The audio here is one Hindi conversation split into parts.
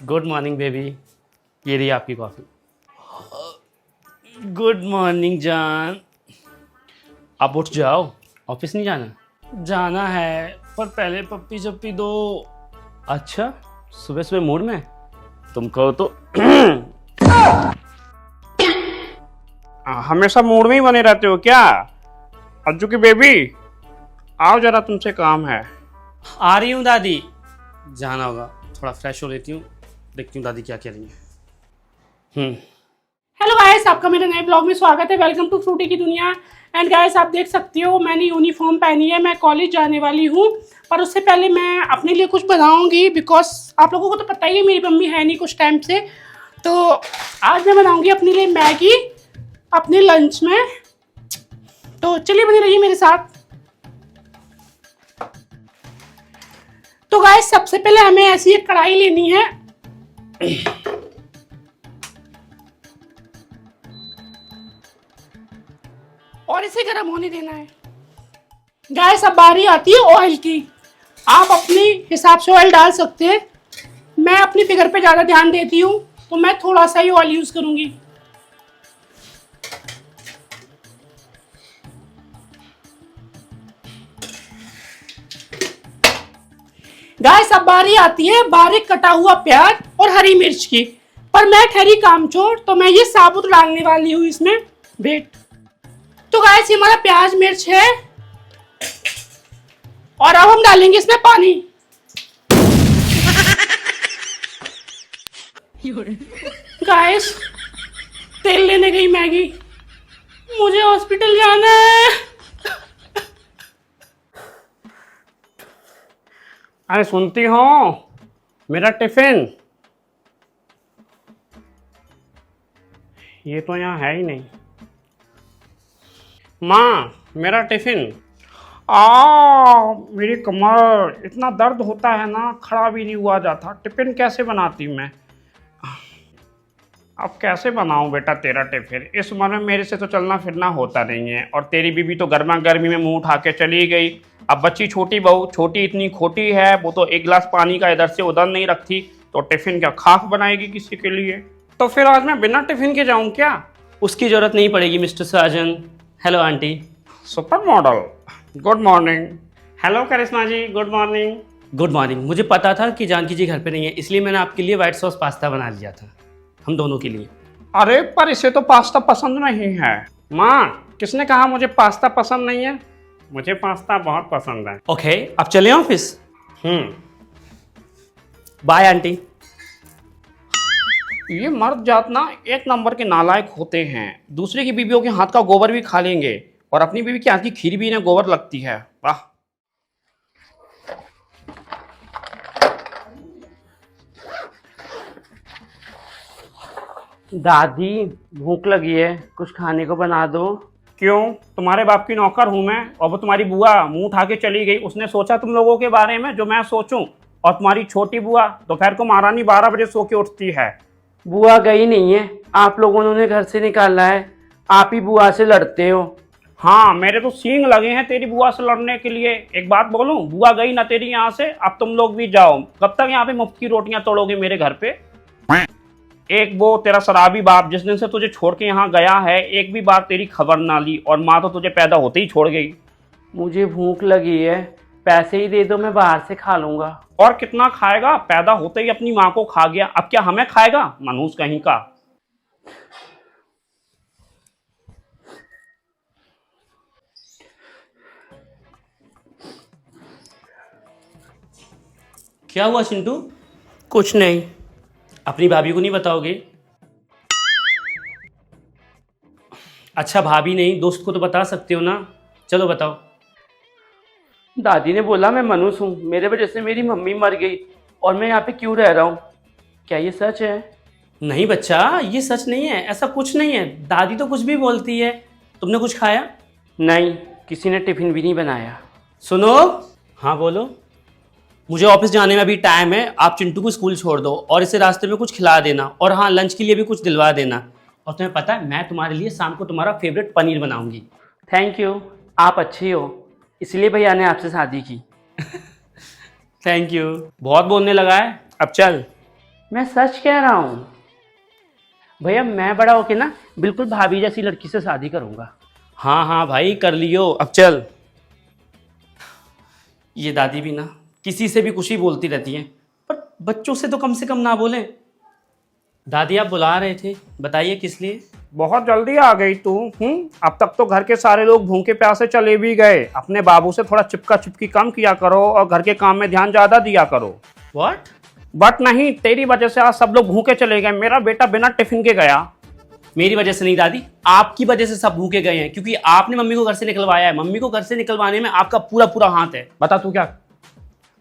Good morning baby. ये रही आपकी कॉफ़ी। गुड मॉर्निंग जान। आप उठ जाओ, ऑफिस नहीं जाना? जाना है पर पहले पप्पी चप्पी दो। अच्छा, सुबह सुबह मूड में? तुम कहो तो हमेशा मूड में ही बने रहते हो क्या? अज्जू की बेबी, आओ जरा, तुमसे काम है। आ रही हूँ दादी। जाना होगा, थोड़ा फ्रेश हो लेती हूँ, देखती हूँ दादी क्या कह रही है। हेलो गाइस, आपका मेरे नए ब्लॉग में स्वागत है। वेलकम टू फ्रूटी की दुनिया। एंड गाइस, आप देख सकते हो मैंने यूनिफॉर्म पहनी है। मैं कॉलेज जाने वाली हूँ, पर उससे पहले मैं अपने लिए कुछ बनाऊंगी। बिकॉज आप लोगों को तो पता ही है मेरी मम्मी है नहीं कुछ टाइम से, तो आज मैं बनाऊंगी अपने लिए मैगी अपने लंच में। तो चलिए बनी रहिए मेरे साथ। तो गाइस, सबसे पहले हमें ऐसी एक कढ़ाई लेनी है। और इसे गर्म होने देना है। गैस अब बारी आती है ऑयल की। आप अपने हिसाब से ऑयल डाल सकते हैं। मैं अपनी फिगर पे ज़्यादा ध्यान देती हूँ, तो मैं थोड़ा सा ही ऑयल यूज़ करूँगी। गैस अब बारी आती है बारीक कटा हुआ प्याज और हरी मिर्च की। पर मैं ठहरी कामचोर, तो मैं ये साबुत डालने वाली हूँ इसमें। वेट। तो गाइस, ये हमारा प्याज मिर्च है और अब हम डालेंगे इसमें पानी। गाइस, तेल लेने गई मैगी, मुझे हॉस्पिटल जाना है। अरे सुनती हो, मेरा टिफिन। ये तो यहाँ है ही नहीं। माँ, मेरा टिफिन। मेरी कमर, इतना दर्द होता है ना, खड़ा भी नहीं हुआ जाता। टिफिन कैसे बनाती मैं? अब कैसे बनाऊं बेटा तेरा टिफिन? इस उम्र में मेरे से तो चलना फिरना होता नहीं है, और तेरी बीबी तो गर्मा गर्मी में मुंह उठा के चली गई। अब बच्ची छोटी बहू, छोटी इतनी खोटी है, वो तो एक गिलास पानी का इधर से उधर नहीं रखती, तो टिफिन क्या खाक बनाएगी किसी के लिए? तो फिर आज मैं बिना टिफिन के जाऊं क्या? उसकी जरूरत नहीं पड़ेगी mister Sajan. Hello aunty. Super model, good morning. Hello Karishma ji, good morning. Good morning. मुझे पता था कि जानकी जी घर पे नहीं है, इसलिए मैंने आपके लिए व्हाइट सॉस पास्ता बना लिया था, हम दोनों के लिए। अरे पर इसे तो पास्ता पसंद नहीं है। माँ, किसने कहा मुझे पास्ता पसंद नहीं है? मुझे पास्ता बहुत पसंद है। ओके, आप चले ऑफिस। Bye aunty. ये मर्द जात ना एक नंबर के नालायक होते हैं। दूसरे की बीवियों के हाथ का गोबर भी खा लेंगे, और अपनी बीवी के हाथ की खीर भी इन्हें गोबर लगती है। वाह। दादी, भूख लगी है, कुछ खाने को बना दो। क्यों? तुम्हारे बाप की नौकर हूं मैं, और वो तुम्हारी बुआ मुंह उठा के चली गई। उसने सोचा तुम लोगों के बारे में जो मैं सोचूं। और तुम्हारी छोटी बुआ दोपहर को महारानी 12 बजे सो के उठती है। बुआ गई नहीं है, आप लोगों ने उन्हें घर से निकाला है। आप ही बुआ से लड़ते हो। हाँ, मेरे तो सींग लगे हैं तेरी बुआ से लड़ने के लिए। एक बात बोलूं, बुआ गई ना तेरी यहाँ से, अब तुम लोग भी जाओ। कब तक यहाँ पे मुफ्त की रोटियां तोड़ोगे मेरे घर पे? एक वो तेरा शराबी बाप जिस दिन से तुझे छोड़ के यहाँ गया है, एक भी बार तेरी खबर ना ली, और माँ तो तुझे पैदा होते ही छोड़ गई। मुझे भूख लगी है, पैसे ही दे दो, मैं बाहर से खा लूंगा। और कितना खाएगा? पैदा होते ही अपनी माँ को खा गया, अब क्या हमें खाएगा? मनहूस कहीं का। क्या हुआ चिंटू? कुछ नहीं। अपनी भाभी को नहीं बताओगे? अच्छा, भाभी नहीं, दोस्त को तो बता सकते हो ना। चलो बताओ। दादी ने बोला मैं मनुष्य हूँ, मेरे वजह से मेरी मम्मी मर गई, और मैं यहाँ पे क्यों रह रहा हूँ। क्या ये सच है? नहीं बच्चा, ये सच नहीं है, ऐसा कुछ नहीं है। दादी तो कुछ भी बोलती है। तुमने कुछ खाया? नहीं, किसी ने टिफिन भी नहीं बनाया। सुनो। हाँ बोलो। मुझे ऑफिस जाने में अभी टाइम है, आप चिंटू को स्कूल छोड़ दो और इसे रास्ते में कुछ खिला देना, और हाँ, लंच के लिए भी कुछ दिलवा देना। और तुम्हें पता है, मैं तुम्हारे लिए शाम को तुम्हारा फेवरेट पनीर बनाऊंगी। थैंक यू, आप अच्छी हो, इसलिए भैया ने आपसे शादी की। Thank you. बहुत बोलने लगा है, अब चल। मैं सच कह रहा हूँ भैया, मैं बड़ा होके ना बिल्कुल भाभी जैसी लड़की से शादी करूंगा। हाँ हाँ भाई कर लियो, अब चल। ये दादी भी ना किसी से भी कुछ ही बोलती रहती हैं, पर बच्चों से तो कम ना बोलें। दादी आप बुला रहे थे, बताइए किस लिए? बहुत जल्दी आ गई तू। अब तक तो घर के सारे लोग भूखे प्यासे चले भी गए। अपने बाबू से थोड़ा चिपका चिपकी कम किया करो और घर के काम में ध्यान ज्यादा दिया करो। व्हाट? बट नहीं, तेरी वजह से आज सब लोग भूखे चले गए। मेरा बेटा बिना टिफिन के गया। मेरी वजह से नहीं दादी, आपकी वजह से सब भूखे गए हैं, क्योंकि आपने मम्मी को घर से निकलवाया है। मम्मी को घर से निकलवाने में आपका पूरा पूरा हाथ है। बता तू क्या?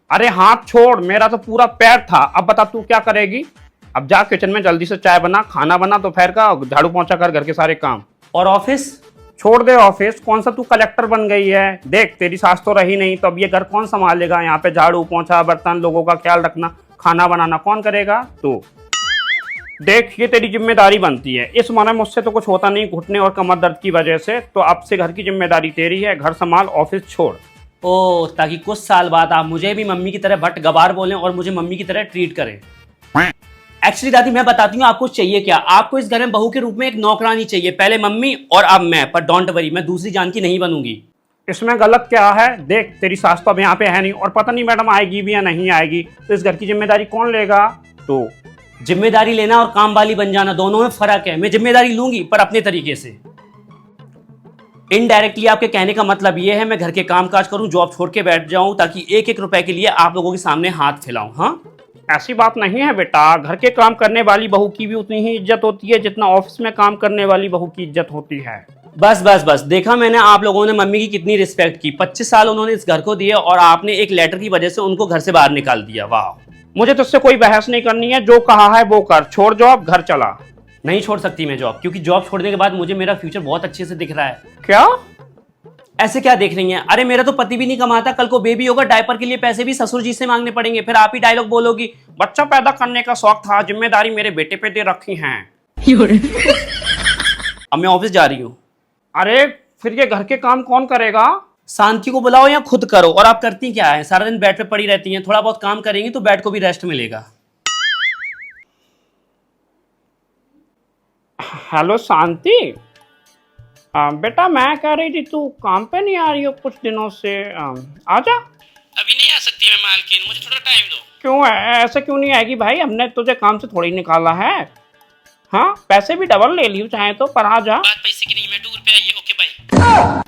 अरे हाथ छोड़, मेरा तो पूरा पैर था। अब बता तू क्या करेगी? अब जा किचन में जल्दी से चाय बना, खाना बना दोपहर का, झाड़ू पोंछा कर घर के सारे काम। और ऑफिस? छोड़ दे ऑफिस, कौन सा तू कलेक्टर बन गई है? देख तेरी सास तो रही नहीं, तो अब ये घर कौन संभालेगा? यहाँ पे झाड़ू पोंछा, बर्तन, लोगों का ख्याल रखना, खाना बनाना कौन करेगा? तू देख, ये तेरी जिम्मेदारी बनती है। इस माने मुझसे तो कुछ होता नहीं घुटने और कमर दर्द की वजह से, तो अब से घर की जिम्मेदारी तेरी है। घर संभाल, ऑफिस छोड़। ओ, ताकि कुछ साल बाद आप मुझे भी मम्मी की तरह भट्ट गवार बोलें और मुझे मम्मी की तरह ट्रीट करें। एक्चुअली दादी मैं बताती हूँ आपको चाहिए क्या। आपको इस घर में बहू के रूप में एक नौकरानी चाहिए, पहले मम्मी और अब मैं। पर डोंट वरी, मैं दूसरी जान की नहीं बनूंगी। इसमें गलत क्या है? देख तेरी सास तो अब यहाँ पे है नहीं, और पता नहीं मैडम आएगी भी या नहीं आएगी, तो इस घर की जिम्मेदारी कौन लेगा? तो जिम्मेदारी लेना और काम वाली बन जाना दोनों में फर्क है। मैं जिम्मेदारी लूंगी पर अपने तरीके से। इनडायरेक्टली आपके कहने का मतलब यह है मैं घर के काम काज करूं, जॉब छोड़ के बैठ जाऊं, ताकि एक एक रुपए के लिए आप लोगों के सामने हाथ फैलाऊं। हाँ, ऐसी बात नहीं है बेटा। घर के काम करने वाली बहू की भी उतनी ही इज्जत होती है जितना ऑफिस में काम करने वाली बहू की इज्जत होती है। बस बस बस, देखा मैंने आप लोगों ने मम्मी की कितनी रिस्पेक्ट की। 25 साल उन्होंने इस घर को दिए और आपने एक लेटर की वजह से उनको घर से बाहर निकाल दिया। वाह। मुझे तुझसे कोई बहस नहीं करनी है, जो कहा है वो कर। छोड़ जॉब, घर चला। नहीं छोड़ सकती मैं जॉब, क्योंकि जॉब छोड़ने के बाद मुझे मेरा फ्यूचर बहुत अच्छे से दिख रहा है। क्या? ऐसे क्या देख रही हैं? अरे मेरा तो पति भी नहीं कमाता, कल को बेबी होगा, डायपर के लिए पैसे भी ससुर जी से मांगने पड़ेंगे, फिर आप ही डायलॉग बोलोगी बच्चा पैदा करने का शौक था, जिम्मेदारी मेरे बेटे पे दे रखी है। अब मैं ऑफिस जा रही हूँ। अरे फिर ये घर के काम कौन करेगा? शांति को बुलाओ या खुद करो। और आप करती क्या है? सारा दिन बेड पे पड़ी रहती हैं। थोड़ा बहुत काम करेंगी तो बेड को भी रेस्ट मिलेगा। हेलो शांति, बेटा मैं कह रही थी तू काम पे नहीं आ रही हो कुछ दिनों से। आजा। अभी नहीं आ सकती मैं मालकिन, मुझे थोड़ा टाइम दो। क्यों है? ऐसे क्यों नहीं आएगी भाई? हमने तुझे काम से थोड़ी निकाला है। हाँ, पैसे भी डबल ले लियो चाहे तो, पर आजा। बात पैसे की नहीं, मैं टूर पे आई है। Okay bye.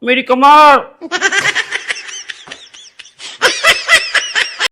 मेरी कमर।